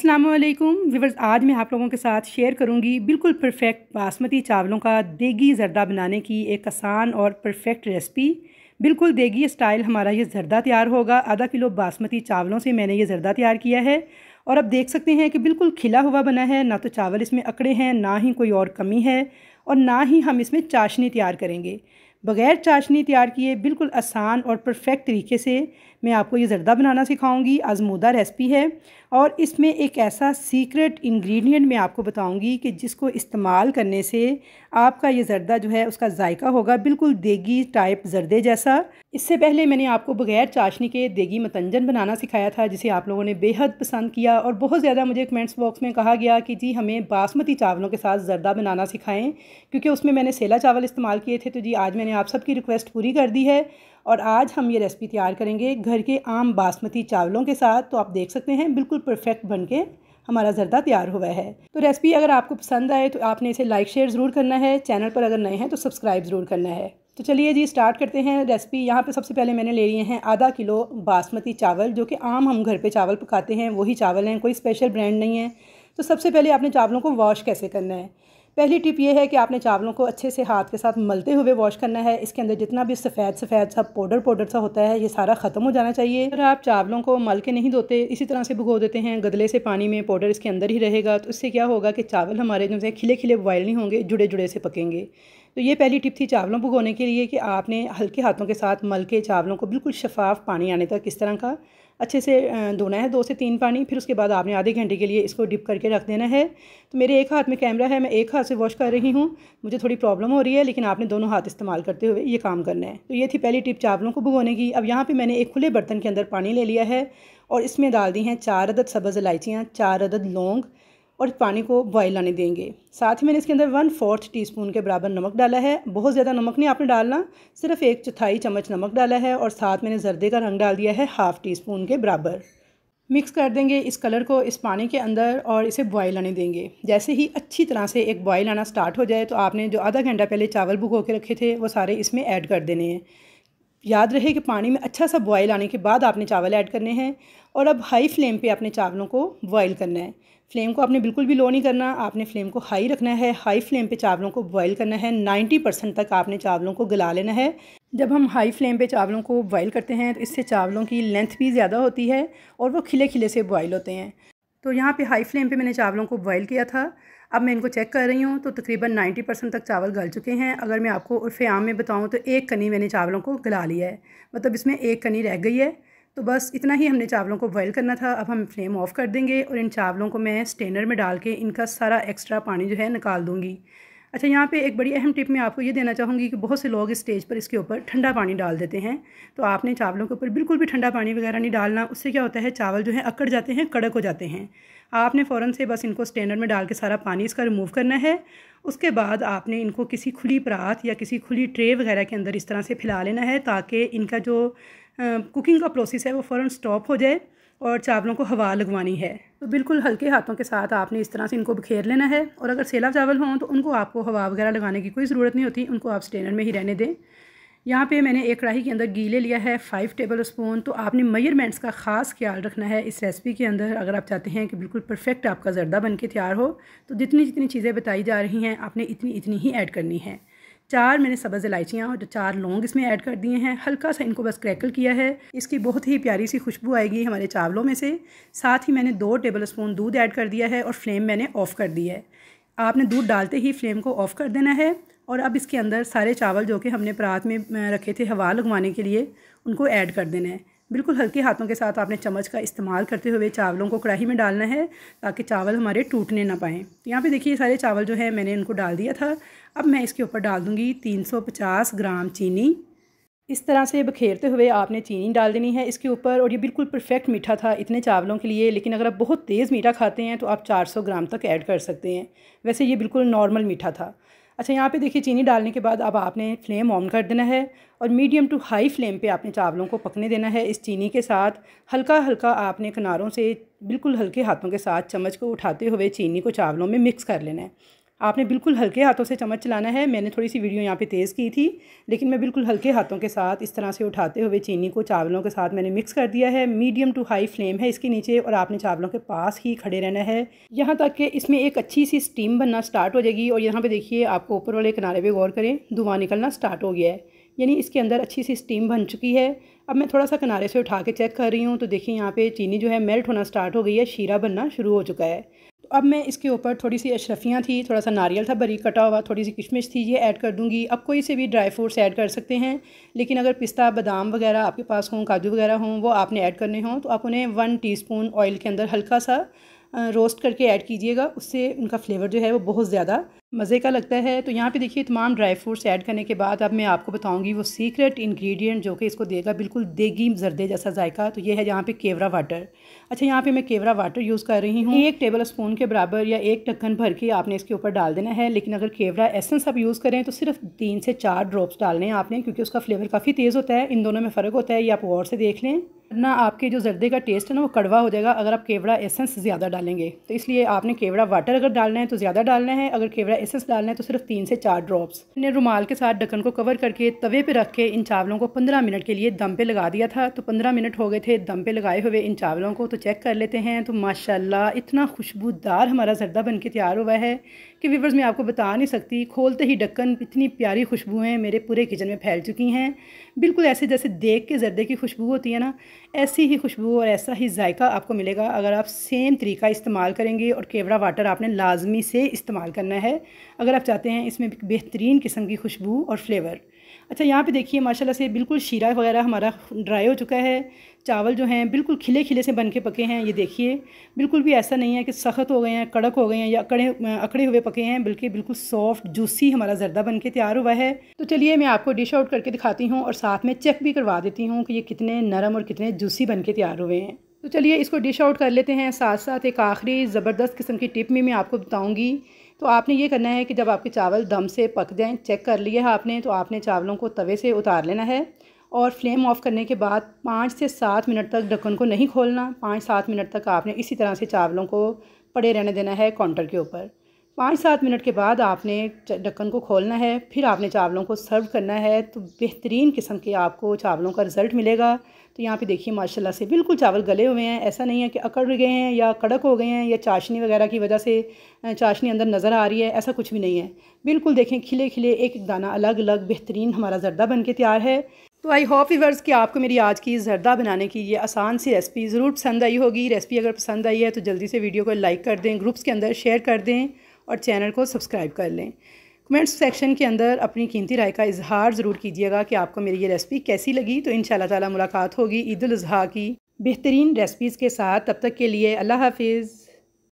अस्सलामुअलैकुम व्यूअर्स, आज मैं आप लोगों के साथ शेयर करूंगी बिल्कुल परफेक्ट बासमती चावलों का देगी ज़रदा बनाने की एक आसान और परफेक्ट रेसिपी। बिल्कुल देगी स्टाइल हमारा ये ज़रदा तैयार होगा। आधा किलो बासमती चावलों से मैंने ये ज़रदा तैयार किया है और अब देख सकते हैं कि बिल्कुल खिला हुआ बना है। ना तो चावल इसमें अकड़े हैं, ना ही कोई और कमी है और ना ही हम इसमें चाशनी तैयार करेंगे। बग़ैर चाशनी तैयार किए बिल्कुल आसान और परफेक्ट तरीके से मैं आपको ये ज़रदा बनाना सिखाऊंगी। आज़मूदा रेसिपी है और इसमें एक ऐसा सीक्रेट इंग्रेडिएंट मैं आपको बताऊंगी कि जिसको इस्तेमाल करने से आपका ये ज़रदा जो है उसका जायका होगा बिल्कुल देगी टाइप ज़रदे जैसा। इससे पहले मैंने आपको बग़ैर चाशनी के देगी मतंजन बनाना सिखाया था, जिसे आप लोगों ने बेहद पसंद किया और बहुत ज़्यादा मुझे कमेंट्स बॉक्स में कहा गया कि जी हमें बासमती चावलों के साथ ज़रदा बनाना सिखाएं, क्योंकि उसमें मैंने सेला चावल इस्तेमाल किए थे। तो जी आज मैंने आप सबकी रिक्वेस्ट पूरी कर दी है और आज हम ये रेसिपी तैयार करेंगे घर के आम बासमती चावलों के साथ। तो आप देख सकते हैं बिल्कुल परफेक्ट बनके हमारा ज़रदा तैयार हुआ है। तो रेसिपी अगर आपको पसंद आए तो आपने इसे लाइक शेयर ज़रूर करना है। चैनल पर अगर नए हैं तो सब्सक्राइब ज़रूर करना है। तो चलिए जी स्टार्ट करते हैं रेसिपी। यहाँ पे सबसे पहले मैंने ले लिए हैं आधा किलो बासमती चावल, जो कि आम हम घर पे चावल पकाते हैं वही चावल हैं, कोई स्पेशल ब्रांड नहीं है। तो सबसे पहले आपने चावलों को वॉश कैसे करना है। पहली टिप ये है कि आपने चावलों को अच्छे से हाथ के साथ मलते हुए वॉश करना है। इसके अंदर जितना भी सफ़ेद सा पाउडर सा होता है ये सारा ख़त्म हो जाना चाहिए। अगर आप चावलों को मल के नहीं धोते, इसी तरह से भिगो देते हैं गदले से पानी में, पाउडर इसके अंदर ही रहेगा, तो इससे क्या होगा कि चावल हमारे जो है खिले खिले बॉयल नहीं होंगे, जुड़े जुड़े से पकेंगे। तो ये पहली टिप थी चावलों भिगोने के लिए कि आपने हल्के हाथों के साथ मल के चावलों को बिल्कुल शफाफ पानी आने तक इस तरह का अच्छे से धोना है, 2 से 3 पानी। फिर उसके बाद आपने आधे घंटे के लिए इसको डिप करके रख देना है। तो मेरे एक हाथ में कैमरा है, मैं एक हाथ से वॉश कर रही हूँ, मुझे थोड़ी प्रॉब्लम हो रही है, लेकिन आपने दोनों हाथ इस्तेमाल करते हुए ये काम करना है। तो ये थी पहली टिप चावलों को भिगोने की। अब यहाँ पर मैंने एक खुले बर्तन के अंदर पानी ले लिया है और इसमें डाल दी हैं 4 अदद सब्ज़ इलायचियाँ, 4 अदद लौंग और पानी को बॉयल आने देंगे। साथ ही मैंने इसके अंदर 1/4 टीस्पून के बराबर नमक डाला है। बहुत ज़्यादा नमक नहीं आपने डालना, सिर्फ 1/4 चम्मच नमक डाला है और साथ मैंने ज़रदे का रंग डाल दिया है 1/2 टीस्पून के बराबर। मिक्स कर देंगे इस कलर को इस पानी के अंदर और इसे बॉयल आने देंगे। जैसे ही अच्छी तरह से एक बॉयल आना स्टार्ट हो जाए तो आपने जो आधा घंटा पहले चावल भिगो के रखे थे वो सारे इसमें ऐड कर देने हैं। याद रहे कि पानी में अच्छा सा बॉयल आने के बाद आपने चावल ऐड करने हैं और अब हाई फ्लेम पे अपने चावलों को बॉयल करना है। फ्लेम को आपने बिल्कुल भी लो नहीं करना, आपने फ्लेम को हाई रखना है। हाई फ्लेम पे चावलों को बॉयल करना है। 90% तक आपने चावलों को गला लेना है। जब हम हाई फ्लेम पे चावलों को बॉयल करते हैं तो इससे चावलों की लेंथ भी ज़्यादा होती है और वो खिले खिले से बॉयल होते हैं। तो यहाँ पे हाई फ्लेम पे मैंने चावलों को बॉयल किया था। अब मैं इनको चेक कर रही हूँ तो तकरीबन 90% तक चावल गल चुके हैं। अगर मैं आपको उर्फ़े आम में बताऊँ तो 1 कनी मैंने चावलों को गला लिया है, मतलब इसमें 1 कनी रह गई है। तो बस इतना ही हमने चावलों को बॉयल करना था। अब हम फ्लेम ऑफ़ कर देंगे और इन चावलों को मैं स्ट्रेनर में डाल के इनका सारा एक्स्ट्रा पानी जो है निकाल दूँगी। अच्छा, यहाँ पे एक बड़ी अहम टिप मैं आपको ये देना चाहूँगी कि बहुत से लोग इस स्टेज पर इसके ऊपर ठंडा पानी डाल देते हैं। तो आपने चावलों के ऊपर बिल्कुल भी ठंडा पानी वगैरह नहीं डालना। उससे क्या होता है चावल जो है अकड़ जाते हैं, कड़क हो जाते हैं। आपने फ़ौरन से बस इनको स्ट्रेनर में डाल के सारा पानी इसका रिमूव करना है। उसके बाद आपने इनको किसी खुली परात या किसी खुली ट्रे वगैरह के अंदर इस तरह से फैला लेना है ताकि इनका जो कुकिंग का प्रोसेस है वो फ़ौरन स्टॉप हो जाए और चावलों को हवा लगवानी है। तो बिल्कुल हल्के हाथों के साथ आपने इस तरह से इनको बिखेर लेना है। और अगर सेला चावल हों तो उनको आपको हवा वगैरह लगाने की कोई ज़रूरत नहीं होती, उनको आप स्ट्रेनर में ही रहने दें। यहाँ पे मैंने एक कढ़ाई के अंदर घी ले लिया है 5 टेबल स्पून। तो आपने मेजरमेंट्स का ख़ास ख्याल रखना है इस रेसिपी के अंदर। अगर आप चाहते हैं कि बिल्कुल परफेक्ट आपका ज़रदा बन के तैयार हो तो जितनी जितनी चीज़ें बताई जा रही हैं आपने इतनी इतनी ही ऐड करनी है। 4 मैंने सब्ज़ इलायचियाँ और 4 लौंग इसमें ऐड कर दिए हैं। हल्का सा इनको बस क्रैकल किया है, इसकी बहुत ही प्यारी सी खुशबू आएगी हमारे चावलों में से। साथ ही मैंने 2 टेबल स्पून दूध ऐड कर दिया है और फ्लेम मैंने ऑफ़ कर दी है। आपने दूध डालते ही फ्लेम को ऑफ़ कर देना है और अब इसके अंदर सारे चावल जो कि हमने परात में रखे थे हवा लगवाने के लिए उनको ऐड कर देना है। बिल्कुल हल्के हाथों के साथ आपने चम्मच का इस्तेमाल करते हुए चावलों को कढ़ाई में डालना है ताकि चावल हमारे टूटने ना पाएँ। तो यहाँ पे देखिए सारे चावल जो है मैंने इनको डाल दिया था। अब मैं इसके ऊपर डाल दूँगी 350 ग्राम चीनी। इस तरह से बखेरते हुए आपने चीनी डाल देनी है इसके ऊपर। और ये बिल्कुल परफेक्ट मीठा था इतने चावलों के लिए, लेकिन अगर आप बहुत तेज़ मीठा खाते हैं तो आप 400 ग्राम तक ऐड कर सकते हैं। वैसे ये बिल्कुल नॉर्मल मीठा था। अच्छा, यहाँ पे देखिए चीनी डालने के बाद अब आपने फ्लेम ऑन कर देना है और मीडियम टू हाई फ्लेम पे आपने चावलों को पकने देना है। इस चीनी के साथ हल्का हल्का आपने किनारों से बिल्कुल हल्के हाथों के साथ चम्मच को उठाते हुए चीनी को चावलों में मिक्स कर लेना है। आपने बिल्कुल हल्के हाथों से चम्मच चलाना है। मैंने थोड़ी सी वीडियो यहाँ पे तेज़ की थी, लेकिन मैं बिल्कुल हल्के हाथों के साथ इस तरह से उठाते हुए चीनी को चावलों के साथ मैंने मिक्स कर दिया है। मीडियम टू हाई फ्लेम है इसके नीचे, और आपने चावलों के पास ही खड़े रहना है यहाँ तक कि इसमें एक अच्छी सी स्टीम बनना स्टार्ट हो जाएगी। और यहाँ पर देखिए, आपको ऊपर वाले किनारे पर गौर करें, धुआं निकलना स्टार्ट हो गया है, यानी इसके अंदर अच्छी सी स्टीम बन चुकी है। अब मैं थोड़ा सा किनारे से उठा के चेक कर रही हूँ, तो देखिए यहाँ पे चीनी जो है मेल्ट होना स्टार्ट हो गई है, शीरा बनना शुरू हो चुका है। तो अब मैं इसके ऊपर थोड़ी सी अशरफियाँ थी, थोड़ा सा नारियल था बारीक कटा हुआ, थोड़ी सी किशमिश थी, ये ऐड कर दूँगी। अब कोई से भी ड्राई फ्रूट्स ऐड कर सकते हैं, लेकिन अगर पिस्ता बादाम वगैरह आपके पास हों, काजू वगैरह हों, वो आपने ऐड करने हों तो आप उन्हें 1 टीस्पून ऑयल के अंदर हल्का सा रोस्ट करके ऐड कीजिएगा। उससे उनका फ्लेवर जो है वो बहुत ज़्यादा मज़े का लगता है। तो यहाँ पे देखिए, तमाम ड्राई फ्रूट्स ऐड करने के बाद अब मैं आपको बताऊंगी वो सीक्रेट इंग्रेडिएंट जो कि इसको देगा बिल्कुल देगी जर्दे जैसा जायका। तो ये है यहाँ पे केवड़ा वाटर। अच्छा, यहाँ पे मैं केवड़ा वाटर यूज़ कर रही हूँ। 1 टेबल स्पून के बराबर या 1 ढक्कन भर के आपने इसके ऊपर डाल देना है। लेकिन अगर केवड़ा एसेंस आप यूज़ करें तो सिर्फ 3 से 4 ड्रॉप्स डालने हैं आपने, क्योंकि उसका फ्लेवर काफ़ी तेज़ होता है। इन दोनों में फ़र्क होता है, ये आप गौर से देख लें, ना आपके जो जर्दे का टेस्ट है ना वो कड़वा हो जाएगा अगर आप केवड़ा एसेंस ज़्यादा डालेंगे। तो इसलिए आपने केवड़ा वाटर अगर डालना है तो ज़्यादा डालना है, अगर केवड़ा एसेंस डालना है तो सिर्फ 3 से 4 ड्रॉप्स। मैंने रुमाल के साथ ढक्कन को कवर करके तवे पे रख के इन चावलों को 15 मिनट के लिए दम पे लगा दिया था। तो 15 मिनट हो गए थे दम पे लगाए हुए इन चावलों को। तो चेक कर लेते हैं। तो माशाल्लाह इतना खुशबूदार हमारा जर्दा बन के तैयार हुआ है कि व्यूअर्स मैं आपको बता नहीं सकती। खोलते ही ढक्कन इतनी प्यारी खुशबुएँ मेरे पूरे किचन में फैल चुकी हैं। बिल्कुल ऐसे जैसे देख के जर्दे की खुशबू होती है ना, ऐसी ही खुशबू और ऐसा ही जायका आपको मिलेगा अगर आप सेम तरीका इस्तेमाल करेंगे। और केवड़ा वाटर आपने लाजमी से इस्तेमाल करना है अगर आप चाहते हैं इसमें बेहतरीन किस्म की खुशबू और फ्लेवर। अच्छा, यहाँ पे देखिए माशाल्लाह से बिल्कुल शीरा वगैरह हमारा ड्राई हो चुका है। चावल जो हैं बिल्कुल खिले खिले से बन के पके हैं। ये देखिए, बिल्कुल भी ऐसा नहीं है कि सख्त हो गए हैं, कड़क हो गए हैं या अकड़े हुए पके हैं, बल्कि बिल्कुल सॉफ्ट जूसी हमारा जर्दा बन के तैयार हुआ है। तो चलिए मैं आपको डिश आउट करके दिखाती हूँ और साथ में चेक भी करवा देती हूँ कि ये कितने नरम और कितने जूसी बन के तैयार हुए हैं। तो चलिए इसको डिश आउट कर लेते हैं। साथ साथ एक आखिरी ज़बरदस्त किस्म की टिप मैं आपको बताऊँगी। तो आपने ये करना है कि जब आपके चावल दम से पक जाएं, चेक कर लिया है आपने, तो आपने चावलों को तवे से उतार लेना है और फ्लेम ऑफ करने के बाद 5 से 7 मिनट तक ढक्कन को नहीं खोलना। 5-7 मिनट तक आपने इसी तरह से चावलों को पड़े रहने देना है काउंटर के ऊपर। 5-7 मिनट के बाद आपने ढक्कन को खोलना है, फिर आपने चावलों को सर्व करना है। तो बेहतरीन किस्म के आपको चावलों का रिज़ल्ट मिलेगा। तो यहाँ पे देखिए माशाल्लाह से बिल्कुल चावल गले हुए हैं। ऐसा नहीं है कि अकड़ गए हैं या कड़क हो गए हैं या चाशनी वगैरह की वजह से चाशनी अंदर नज़र आ रही है, ऐसा कुछ भी नहीं है। बिल्कुल देखें, खिले खिले एक एक दाना अलग अलग बेहतरीन हमारा जर्दा बन के तैयार है। तो आई होप व्यूअर्स कि आपको मेरी आज की जर्दा बनाने की ये आसान सी रेसिपी ज़रूर पसंद आई होगी। रेसिपी अगर पसंद आई है तो जल्दी से वीडियो को लाइक कर दें, ग्रुप्स के अंदर शेयर कर दें और चैनल को सब्सक्राइब कर लें। कमेंट्स सेक्शन के अंदर अपनी कीमती राय का इजहार ज़रूर कीजिएगा कि आपको मेरी ये रेसिपी कैसी लगी। तो इंशाल्लाह ताला मुलाकात होगी ईद उल अज़हा की बेहतरीन रेसिपीज़ के साथ। तब तक के लिए अल्लाह हाफिज़।